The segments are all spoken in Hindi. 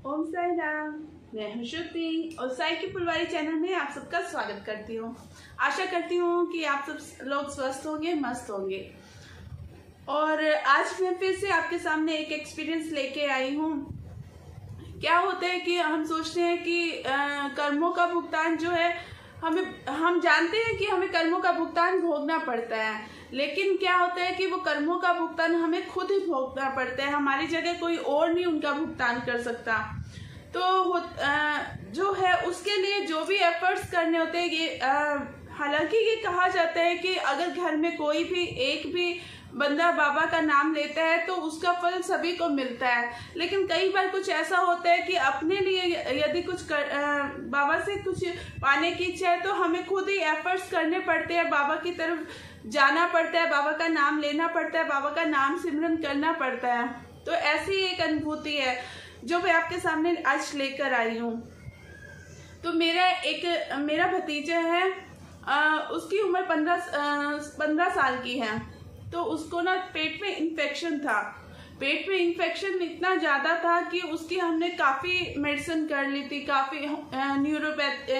ओम साई राम। मैं हूं श्रुति और साई की फुलवारी चैनल में आप सबका स्वागत करती हूँ। आशा करती हूँ कि आप सब लोग स्वस्थ होंगे, मस्त होंगे। और आज मैं फिर से आपके सामने एक एक्सपीरियंस लेके आई हूँ। क्या होता है कि हम सोचते हैं कि कर्मों का भुगतान जो है हम जानते हैं कि हमें कर्मों का भुगतान भोगना पड़ता है, लेकिन क्या होता है कि वो कर्मों का भुगतान हमें खुद ही भोगना पड़ता है। हमारी जगह कोई और नहीं उनका भुगतान कर सकता। तो जो है उसके लिए जो भी एफर्ट्स करने होते हैं, ये हालांकि ये कहा जाता है कि अगर घर में कोई भी एक भी बंदा बाबा का नाम लेता है तो उसका फल सभी को मिलता है, लेकिन कई बार कुछ ऐसा होता है कि अपने लिए यदि कुछ बाबा से कुछ पाने की इच्छा है तो हमें खुद ही एफर्ट्स करने पड़ते हैं, बाबा की तरफ जाना पड़ता है, बाबा का नाम लेना पड़ता है, बाबा का नाम सिमरन करना पड़ता है। तो ऐसी एक अनुभूति है जो मैं आपके सामने आज लेकर आई हूँ। तो मेरा भतीजा है, उसकी उम्र 15 साल की है। तो उसको ना पेट में इन्फेक्शन था। पेट में इन्फेक्शन इतना ज़्यादा था कि उसकी हमने काफ़ी मेडिसिन कर ली थी, काफ़ी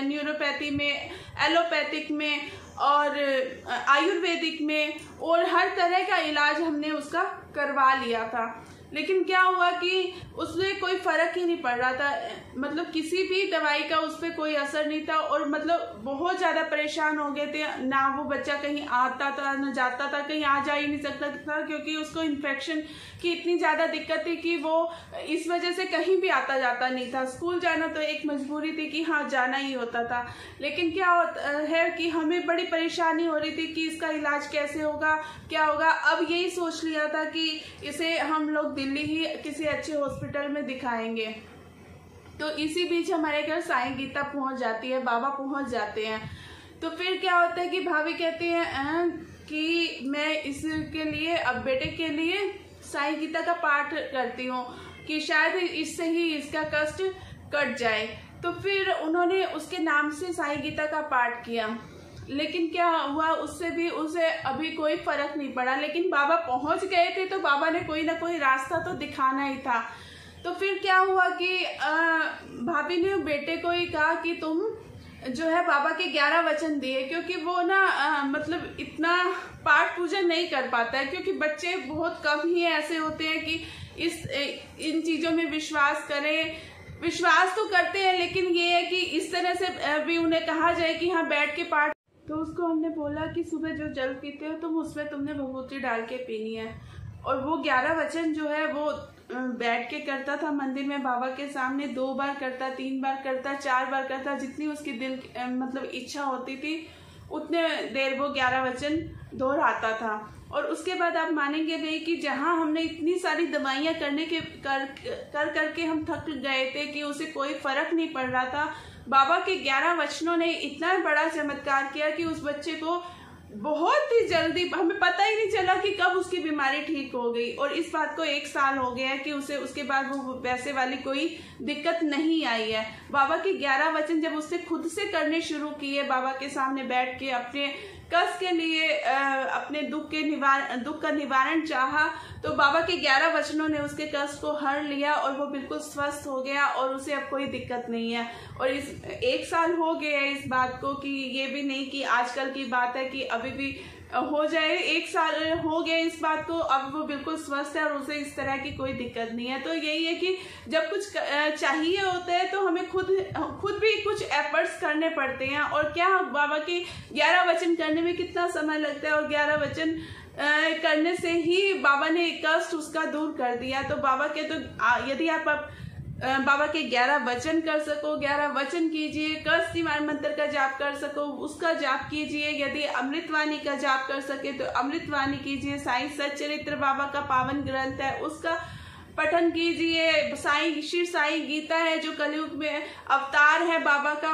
न्यूरोपैथी में, एलोपैथिक में और आयुर्वेदिक में, और हर तरह का इलाज हमने उसका करवा लिया था। लेकिन क्या हुआ कि उसमें कोई फर्क ही नहीं पड़ रहा था। मतलब किसी भी दवाई का उस पर कोई असर नहीं था, और मतलब बहुत ज़्यादा परेशान हो गए थे। ना वो बच्चा कहीं आता था ना जाता था, कहीं आ जा ही नहीं सकता था, क्योंकि उसको इन्फेक्शन की इतनी ज़्यादा दिक्कत थी कि वो इस वजह से कहीं भी आता जाता नहीं था। स्कूल जाना तो एक मजबूरी थी कि हाँ जाना ही होता था। लेकिन क्या है कि हमें बड़ी परेशानी हो रही थी कि इसका इलाज कैसे होगा, क्या होगा। अब यही सोच लिया था कि इसे हम लोग दिल्ली ही किसी अच्छे हॉस्पिटल में दिखाएंगे। तो इसी बीच हमारे घर साईं गीता पहुंच जाती है, बाबा पहुंच जाते हैं। तो फिर क्या होता है कि भाभी कहती हैं कि मैं इसके लिए, अब बेटे के लिए साईं गीता का पाठ करती हूँ कि शायद इससे ही इसका कष्ट कट जाए। तो फिर उन्होंने उसके नाम से साईं गीता का पाठ किया, लेकिन क्या हुआ, उससे भी उसे अभी कोई फर्क नहीं पड़ा। लेकिन बाबा पहुंच गए थे तो बाबा ने कोई ना कोई रास्ता तो दिखाना ही था। तो फिर क्या हुआ कि भाभी ने बेटे को ही कहा कि तुम जो है बाबा के 11 वचन दिए, क्योंकि वो ना मतलब इतना पाठ पूजा नहीं कर पाता है, क्योंकि बच्चे बहुत कम ही ऐसे होते हैं कि इन चीज़ों में विश्वास करें। विश्वास तो करते हैं, लेकिन ये है कि इस तरह से भी उन्हें कहा जाए कि हाँ बैठ के पाठ। तो उसको हमने बोला कि सुबह जो जल पीते हो तुम उसमें तुमने भभूति डाल के पीनी है। और वो 11 वचन जो है वो बैठ के करता था मंदिर में बाबा के सामने। 2 बार करता, 3 बार करता, 4 बार करता, जितनी उसकी दिल मतलब इच्छा होती थी उतने देर वो 11 वचन दोहराता था। और उसके बाद आप मानेंगे नहीं कि जहाँ हमने इतनी सारी दवाइयाँ करने के करके हम थक गए थे कि उसे कोई फर्क नहीं पड़ रहा था, बाबा के 11 वचनों ने इतना बड़ा चमत्कार किया कि उस बच्चे को बहुत ही जल्दी, हमें पता ही नहीं चला कि कब उसकी बीमारी ठीक हो गई। और इस बात को 1 साल हो गया है कि उसे उसके बाद वो वैसे वाली कोई दिक्कत नहीं आई है। बाबा के 11 वचन जब उसने खुद से करने शुरू किए, बाबा के सामने बैठ के अपने कष्ट के लिए, अपने दुख का निवारण चाहा, तो बाबा के 11 वचनों ने उसके कष्ट को हर लिया और वो बिल्कुल स्वस्थ हो गया और उसे अब कोई दिक्कत नहीं है। और इस 1 साल हो गया है इस बात को, कि ये भी नहीं कि आजकल की बात है कि अभी भी हो जाए। 1 साल हो गया इस बात को, अब वो बिल्कुल स्वस्थ है और उसे इस तरह की कोई दिक्कत नहीं है। तो यही है कि जब कुछ चाहिए होता है तो हमें खुद भी कुछ एफर्ट्स करने पड़ते हैं। और क्या बाबा के 11 वचन करने में कितना समय लगता है, और 11 वचन करने से ही बाबा ने कष्ट उसका दूर कर दिया। तो बाबा के तो यदि आप बाबा के 11 वचन कर सको, 11 वचन कीजिए, कष्ट निवारण मंत्र का जाप कर सको उसका जाप कीजिए। यदि अमृतवाणी का जाप कर सके तो अमृतवाणी कीजिए। साईं सच्चरित्र बाबा का पावन ग्रंथ है उसका पठन कीजिए। श्री साईं गीता है जो कलयुग में अवतार है बाबा का,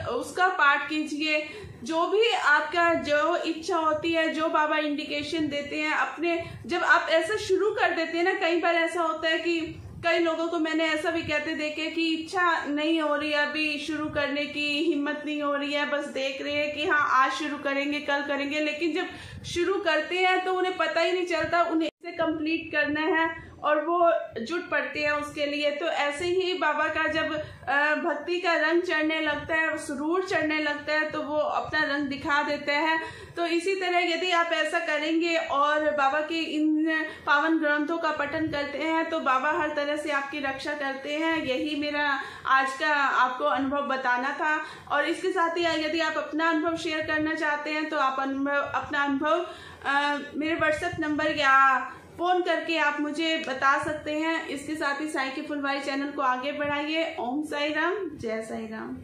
उसका पाठ कीजिए। जो भी आपका जो इच्छा होती है, जो बाबा इंडिकेशन देते हैं अपने, जब आप ऐसा शुरू कर देते हैं ना, कई बार ऐसा होता है कि कई लोगों को मैंने ऐसा भी कहते देखे कि इच्छा नहीं हो रही है अभी शुरू करने की, हिम्मत नहीं हो रही है, बस देख रहे हैं कि हाँ आज शुरू करेंगे कल करेंगे, लेकिन जब शुरू करते हैं तो उन्हें पता ही नहीं चलता उन्हें इसे कंप्लीट करना है और वो जुट पड़ते हैं उसके लिए। तो ऐसे ही बाबा का जब भक्ति का रंग चढ़ने लगता है, सुरूर चढ़ने लगता है, तो वो अपना रंग दिखा देते हैं। तो इसी तरह यदि आप ऐसा करेंगे और बाबा के इन पावन ग्रंथों का पठन करते हैं तो बाबा हर तरह से आपकी रक्षा करते हैं। यही मेरा आज का आपको अनुभव बताना था। और इसके साथ ही यदि आप अपना अनुभव शेयर करना चाहते हैं तो आप अपना अनुभव मेरे व्हाट्सएप नंबर या फ़ोन करके आप मुझे बता सकते हैं। इसके साथ ही साई की फुलवारी चैनल को आगे बढ़ाइए। ओम साई राम, जय साई राम।